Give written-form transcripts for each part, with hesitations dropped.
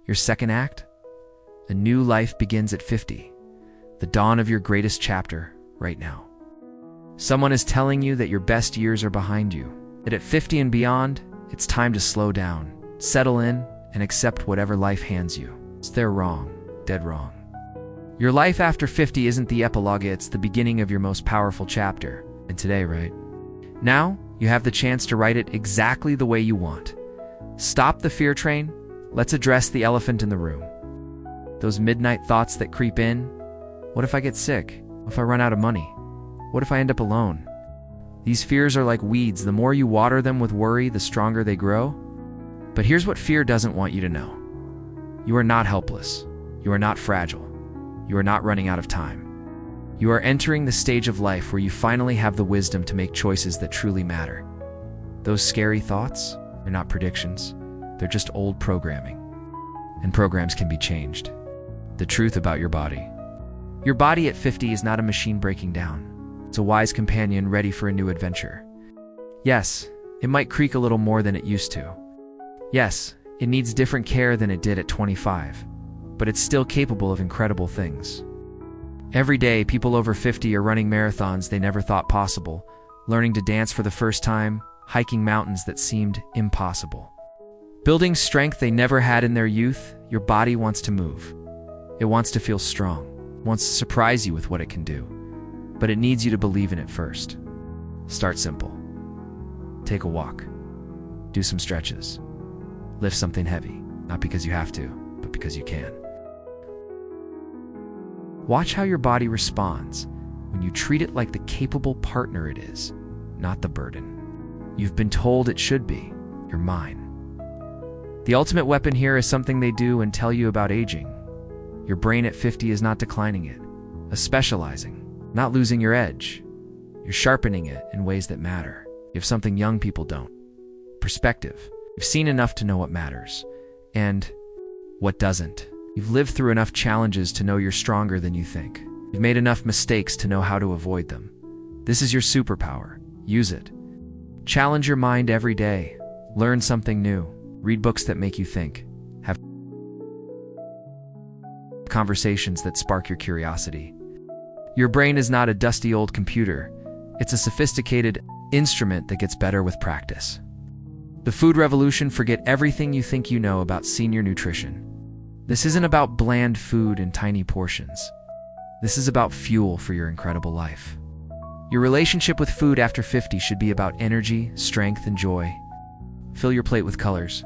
Your second act? A new life begins at 50, the dawn of your greatest chapter right now. Someone is telling you that your best years are behind you, that at 50 and beyond, it's time to slow down, settle in, and accept whatever life hands you. They're wrong, dead wrong. Your life after 50 isn't the epilogue, it's the beginning of your most powerful chapter. And today, right? Now, you have the chance to write it exactly the way you want. Stop the fear train. Let's address the elephant in the room. Those midnight thoughts that creep in. What if I get sick? What if I run out of money? What if I end up alone? These fears are like weeds. The more you water them with worry, the stronger they grow. But here's what fear doesn't want you to know. You are not helpless. You are not fragile. You are not running out of time. You are entering the stage of life where you finally have the wisdom to make choices that truly matter. Those scary thoughts are not predictions. They're just old programming. And programs can be changed. The truth about your body. Your body at 50 is not a machine breaking down. It's a wise companion ready for a new adventure. Yes, it might creak a little more than it used to. Yes, it needs different care than it did at 25, but it's still capable of incredible things. Every day, people over 50 are running marathons they never thought possible, learning to dance for the first time, hiking mountains that seemed impossible. Building strength they never had in their youth. Your body wants to move. It wants to feel strong, wants to surprise you with what it can do. But it needs you to believe in it first. Start simple. Take a walk. Do some stretches. Lift something heavy, not because you have to, but because you can. Watch how your body responds when you treat it like the capable partner it is, not the burden. You've been told it should be. You're mine. The ultimate weapon here is something they do and tell you about aging. Your brain at 50 is not declining it, a specializing, not losing your edge. You're sharpening it in ways that matter. You have something young people don't. Perspective. You've seen enough to know what matters and what doesn't. You've lived through enough challenges to know you're stronger than you think. You've made enough mistakes to know how to avoid them. This is your superpower. Use it. Challenge your mind every day. Learn something new. Read books that make you think. Have conversations that spark your curiosity. Your brain is not a dusty old computer. It's a sophisticated instrument that gets better with practice. The food revolution. Forget everything you think you know about senior nutrition. This isn't about bland food in tiny portions. This is about fuel for your incredible life. Your relationship with food after 50 should be about energy, strength, and joy. Fill your plate with colors.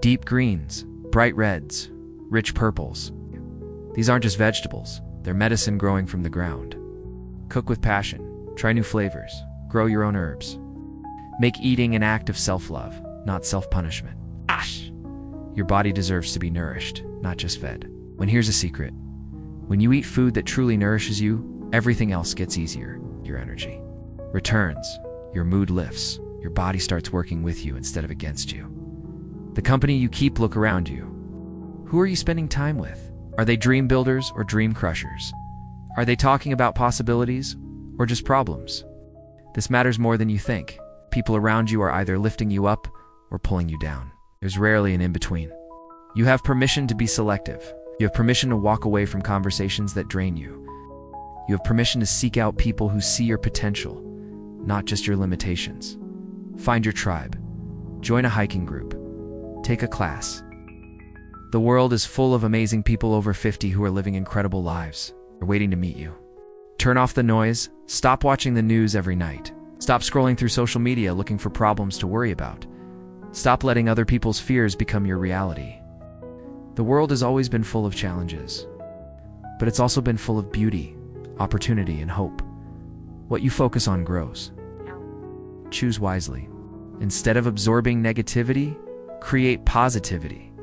Deep greens, bright reds, rich purples. These aren't just vegetables. They're medicine growing from the ground. Cook with passion. Try new flavors. Grow your own herbs. Make eating an act of self-love, not self-punishment. Your body deserves to be nourished, not just fed. Here's a secret. When you eat food that truly nourishes you, everything else gets easier. Your energy returns. Your mood lifts. Your body starts working with you instead of against you. The company you keep. Look around you. Who are you spending time with? Are they dream builders or dream crushers? Are they talking about possibilities or just problems? This matters more than you think. People around you are either lifting you up or pulling you down. There's rarely an in-between. You have permission to be selective. You have permission to walk away from conversations that drain you. You have permission to seek out people who see your potential, not just your limitations. Find your tribe. Join a hiking group. Take a class. The world is full of amazing people over 50 who are living incredible lives. They're waiting to meet you. Turn off the noise. Stop watching the news every night. Stop scrolling through social media looking for problems to worry about. Stop letting other people's fears become your reality. The world has always been full of challenges, but it's also been full of beauty, opportunity, and hope. What you focus on grows. Choose wisely. Instead of absorbing negativity, create positivity.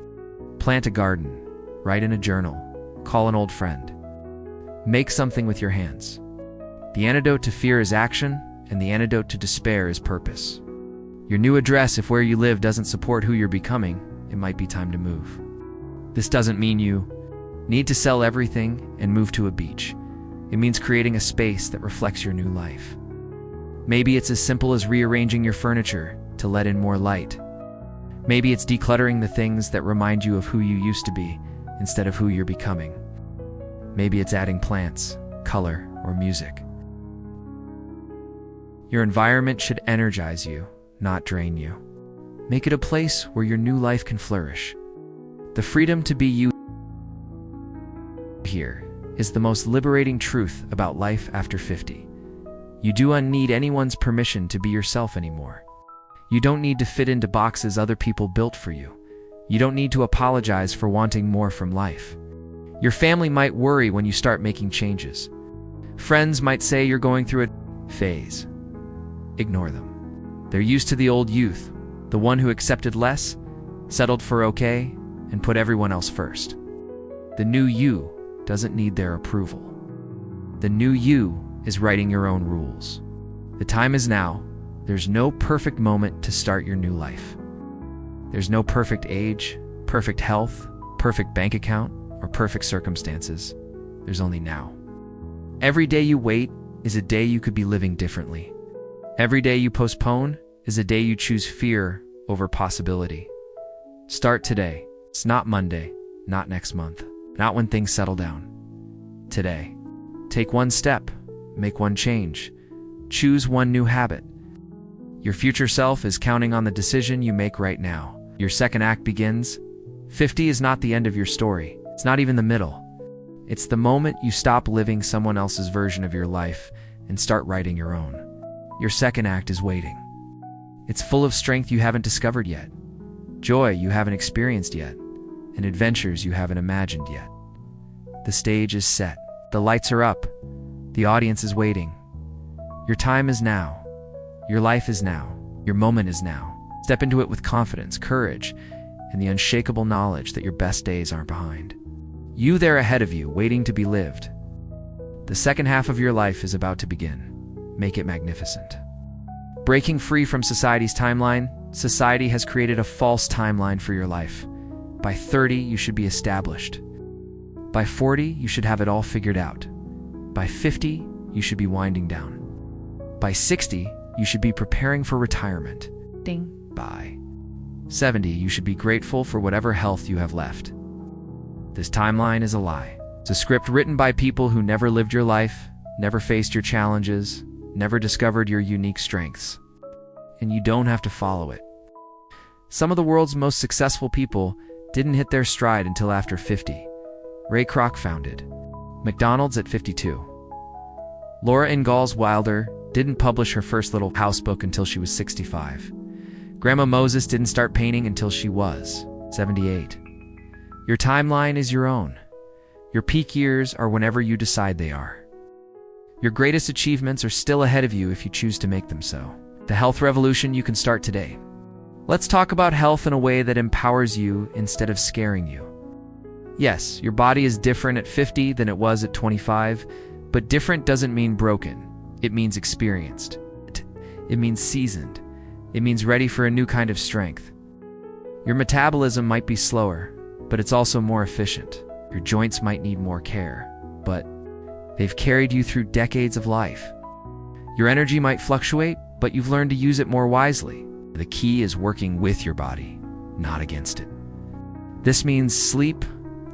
Plant a garden, write in a journal, call an old friend. Make something with your hands. The antidote to fear is action, and the antidote to despair is purpose. Your new address, if where you live doesn't support who you're becoming, it might be time to move. This doesn't mean you need to sell everything and move to a beach. It means creating a space that reflects your new life. Maybe it's as simple as rearranging your furniture to let in more light. Maybe it's decluttering the things that remind you of who you used to be instead of who you're becoming. Maybe it's adding plants, color, or music. Your environment should energize you, not drain you. Make it a place where your new life can flourish. The freedom to be you here is the most liberating truth about life after 50. You don't need anyone's permission to be yourself anymore. You don't need to fit into boxes other people built for you. You don't need to apologize for wanting more from life. Your family might worry when you start making changes. Friends might say you're going through a phase. Ignore them. They're used to the old youth, the one who accepted less, settled for okay, and put everyone else first. The new you doesn't need their approval. The new you is writing your own rules. The time is now. There's no perfect moment to start your new life. There's no perfect age, perfect health, perfect bank account, or perfect circumstances. There's only now. Every day you wait is a day you could be living differently. Every day you postpone is a day you choose fear over possibility. Start today. It's not Monday, not next month, not when things settle down. Today. Take one step, make one change, choose one new habit. Your future self is counting on the decision you make right now. Your second act begins. 50 is not the end of your story. It's not even the middle. It's the moment you stop living someone else's version of your life and start writing your own. Your second act is waiting. It's full of strength you haven't discovered yet, joy you haven't experienced yet, and adventures you haven't imagined yet. The stage is set. The lights are up. The audience is waiting. Your time is now. Your life is now. Your moment is now. Step into it with confidence, courage, and the unshakable knowledge that your best days aren't behind. You there ahead of you, waiting to be lived. The second half of your life is about to begin. Make it magnificent. Breaking free from society's timeline, society has created a false timeline for your life. By 30, you should be established. By 40, you should have it all figured out. By 50, you should be winding down. By 60, you should be preparing for retirement. Ding. By 70, you should be grateful for whatever health you have left. This timeline is a lie. It's a script written by people who never lived your life, never faced your challenges, never discovered your unique strengths. And you don't have to follow it. Some of the world's most successful people didn't hit their stride until after 50. Ray Kroc founded McDonald's at 52. Laura Ingalls Wilder didn't publish her first Little House book until she was 65. Grandma Moses didn't start painting until she was 78. Your timeline is your own. Your peak years are whenever you decide they are. Your greatest achievements are still ahead of you if you choose to make them so. The health revolution you can start today. Let's talk about health in a way that empowers you instead of scaring you. Yes, your body is different at 50 than it was at 25, but different doesn't mean broken. It means experienced. It means seasoned. It means ready for a new kind of strength. Your metabolism might be slower, but it's also more efficient. Your joints might need more care, but they've carried you through decades of life. Your energy might fluctuate, but you've learned to use it more wisely. The key is working with your body, not against it. This means sleep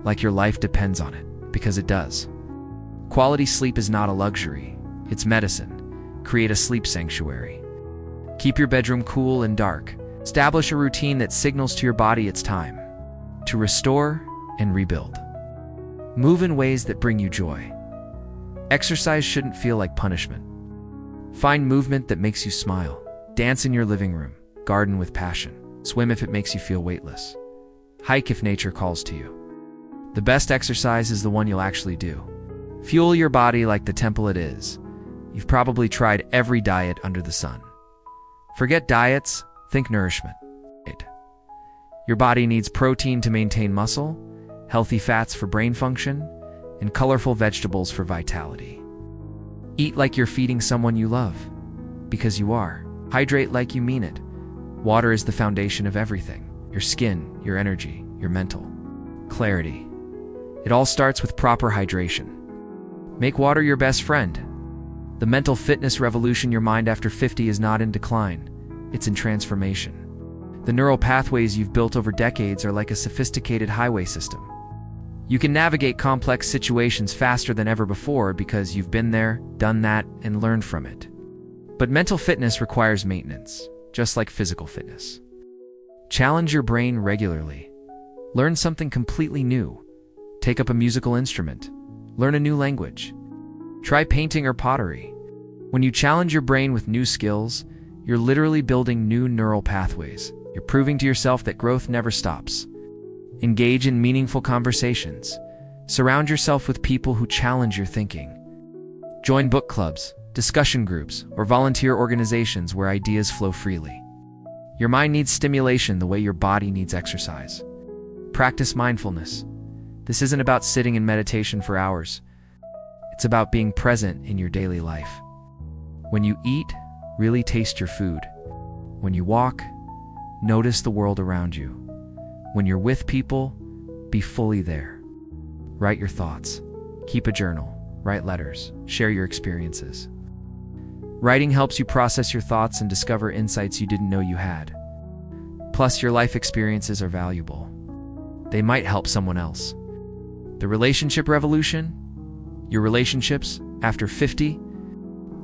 like your life depends on it, because it does. Quality sleep is not a luxury, it's medicine. Create a sleep sanctuary. Keep your bedroom cool and dark. Establish a routine that signals to your body it's time to restore and rebuild. Move in ways that bring you joy. Exercise shouldn't feel like punishment. Find movement that makes you smile. Dance in your living room. Garden with passion. Swim if it makes you feel weightless. Hike if nature calls to you. The best exercise is the one you'll actually do. Fuel your body like the temple it is. You've probably tried every diet under the sun. Forget diets, think nourishment. Your body needs protein to maintain muscle, healthy fats for brain function, and colorful vegetables for vitality. Eat like you're feeding someone you love, because you are. Hydrate like you mean it. Water is the foundation of everything. Your skin, your energy, your mental clarity. It all starts with proper hydration. Make water your best friend. The mental fitness revolution your mind after 50 is not in decline, it's in transformation. The neural pathways you've built over decades are like a sophisticated highway system. You can navigate complex situations faster than ever before because you've been there, done that, and learned from it. But mental fitness requires maintenance, just like physical fitness. Challenge your brain regularly. Learn something completely new. Take up a musical instrument. Learn a new language. Try painting or pottery. When you challenge your brain with new skills, you're literally building new neural pathways. You're proving to yourself that growth never stops. Engage in meaningful conversations. Surround yourself with people who challenge your thinking. Join book clubs, discussion groups, or volunteer organizations where ideas flow freely. Your mind needs stimulation the way your body needs exercise. Practice mindfulness. This isn't about sitting in meditation for hours. It's about being present in your daily life. When you eat, really taste your food. When you walk, notice the world around you. When you're with people, be fully there. Write your thoughts. Keep a journal. Write letters. Share your experiences. Writing helps you process your thoughts and discover insights you didn't know you had. Plus, your life experiences are valuable. They might help someone else. The relationship revolution? Your relationships after 50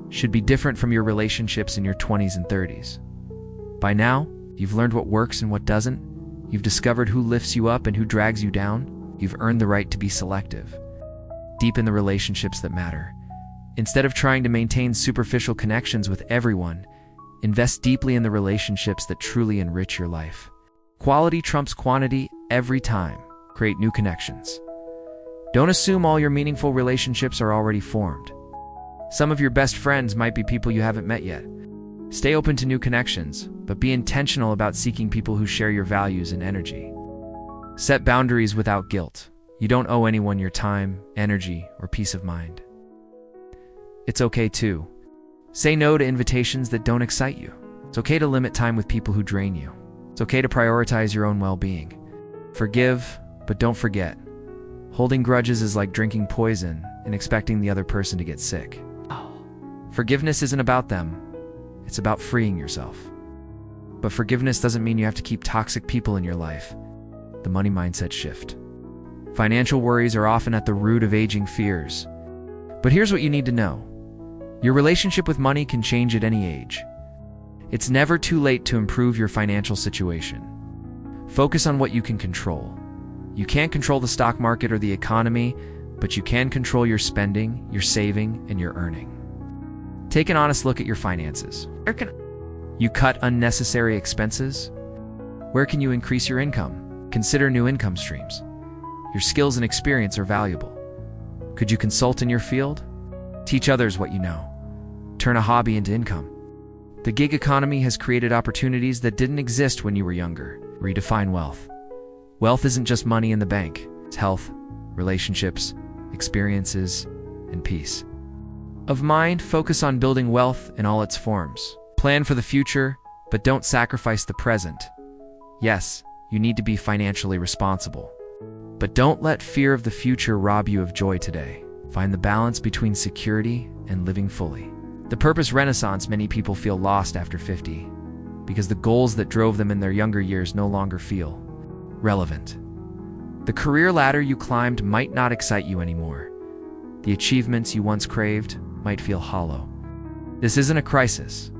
should be different from your relationships in your 20s and 30s. By now, you've learned what works and what doesn't. You've discovered who lifts you up and who drags you down. You've earned the right to be selective. Deepen the relationships that matter. Instead of trying to maintain superficial connections with everyone, invest deeply in the relationships that truly enrich your life. Quality trumps quantity every time. Create new connections. Don't assume all your meaningful relationships are already formed. Some of your best friends might be people you haven't met yet. Stay open to new connections, but be intentional about seeking people who share your values and energy. Set boundaries without guilt. You don't owe anyone your time, energy, or peace of mind. It's okay to say no to invitations that don't excite you. It's okay to limit time with people who drain you. It's okay to prioritize your own well-being. Forgive, but don't forget. Holding grudges is like drinking poison and expecting the other person to get sick. Forgiveness isn't about them. It's about freeing yourself. But forgiveness doesn't mean you have to keep toxic people in your life. The money mindset shift. Financial worries are often at the root of aging fears. But here's what you need to know. Your relationship with money can change at any age. It's never too late to improve your financial situation. Focus on what you can control. You can't control the stock market or the economy, but you can control your spending, your saving, and your earning. Take an honest look at your finances. Where can you cut unnecessary expenses? Where can you increase your income? Consider new income streams. Your skills and experience are valuable. Could you consult in your field? Teach others what you know. Turn a hobby into income. The gig economy has created opportunities that didn't exist when you were younger. Redefine wealth. Wealth isn't just money in the bank. It's health, relationships, experiences, and peace of mind. Focus on building wealth in all its forms. Plan for the future, but don't sacrifice the present. Yes, you need to be financially responsible. But don't let fear of the future rob you of joy today. Find the balance between security and living fully. The purpose renaissance. Many people feel lost after 50 because the goals that drove them in their younger years no longer feel relevant. The career ladder you climbed might not excite you anymore. The achievements you once craved might feel hollow. This isn't a crisis.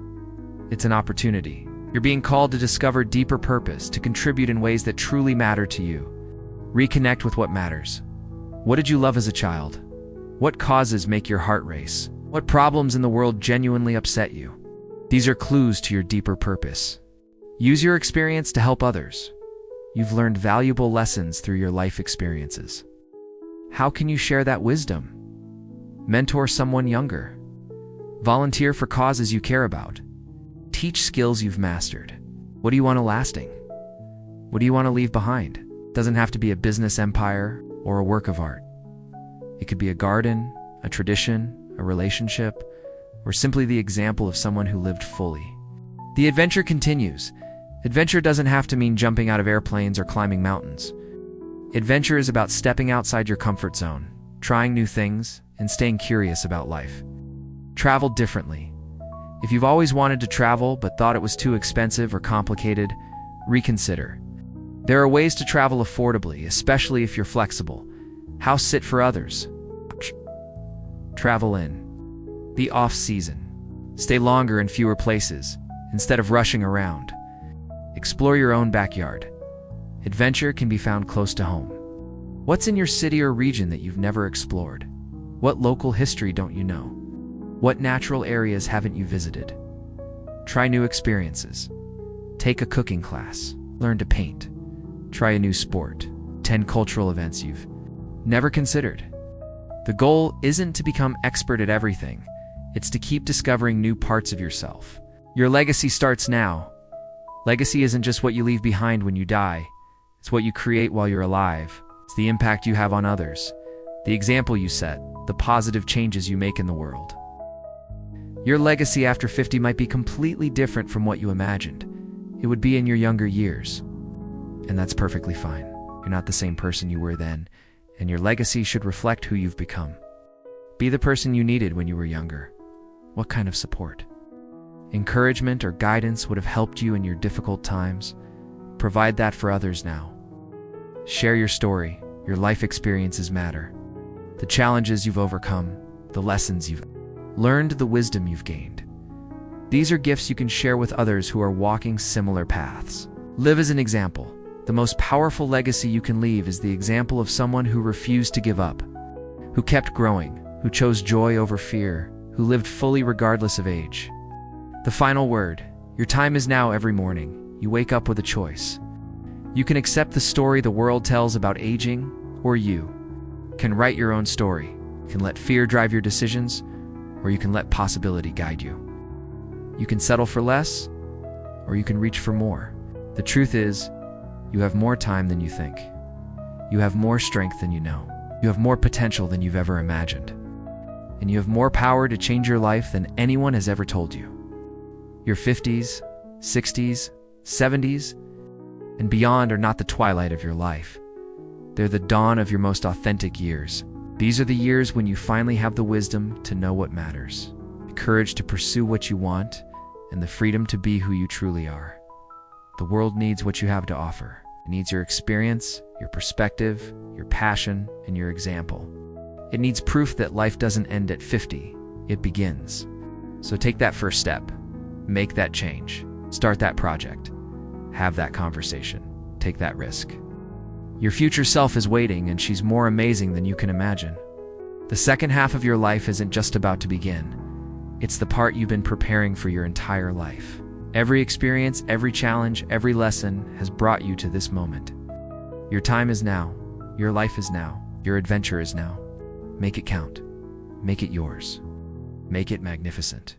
It's an opportunity. You're being called to discover deeper purpose, to contribute in ways that truly matter to you. Reconnect with what matters. What did you love as a child? What causes make your heart race? What problems in the world genuinely upset you? These are clues to your deeper purpose. Use your experience to help others. You've learned valuable lessons through your life experiences. How can you share that wisdom? Mentor someone younger. Volunteer for causes you care about. Teach skills you've mastered. What do you want lasting? What do you want to leave behind? It doesn't have to be a business empire or a work of art. It could be a garden, a tradition, a relationship, or simply the example of someone who lived fully. The adventure continues. Adventure doesn't have to mean jumping out of airplanes or climbing mountains. Adventure is about stepping outside your comfort zone, trying new things, and staying curious about life. Travel differently. If you've always wanted to travel but thought it was too expensive or complicated, reconsider. There are ways to travel affordably, especially if you're flexible. House sit for others. Travel in. The off-season. Stay longer in fewer places, instead of rushing around. Explore your own backyard. Adventure can be found close to home. What's in your city or region that you've never explored? What local history don't you know? What natural areas haven't you visited? Try new experiences. Take a cooking class. Learn to paint. Try a new sport. Attend cultural events you've never considered. The goal isn't to become expert at everything. It's to keep discovering new parts of yourself. Your legacy starts now. Legacy isn't just what you leave behind when you die. It's what you create while you're alive. It's the impact you have on others, the example you set, the positive changes you make in the world. Your legacy after 50 might be completely different from what you imagined. It would be in your younger years. And that's perfectly fine. You're not the same person you were then, and your legacy should reflect who you've become. Be the person you needed when you were younger. What kind of support? Encouragement or guidance would have helped you in your difficult times. Provide that for others now. Share your story. Your life experiences matter. The challenges you've overcome, the lessons you've learned, the wisdom you've gained. These are gifts you can share with others who are walking similar paths. Live as an example. The most powerful legacy you can leave is the example of someone who refused to give up, who kept growing, who chose joy over fear, who lived fully regardless of age. The final word: your time is now. Every morning, you wake up with a choice. You can accept the story the world tells about aging, or you can write your own story. You can let fear drive your decisions, or you can let possibility guide you. You can settle for less, or you can reach for more. The truth is, you have more time than you think. You have more strength than you know. You have more potential than you've ever imagined. And you have more power to change your life than anyone has ever told you. Your 50s, 60s, 70s, and beyond are not the twilight of your life. They're the dawn of your most authentic years. These are the years when you finally have the wisdom to know what matters, the courage to pursue what you want, and the freedom to be who you truly are. The world needs what you have to offer. It needs your experience, your perspective, your passion, and your example. It needs proof that life doesn't end at 50, it begins. So take that first step. Make that change. Start that project. Have that conversation. Take that risk. Your future self is waiting, and she's more amazing than you can imagine. The second half of your life isn't just about to begin. It's the part you've been preparing for your entire life. Every experience, every challenge, every lesson has brought you to this moment. Your time is now. Your life is now. Your adventure is now. Make it count. Make it yours. Make it magnificent.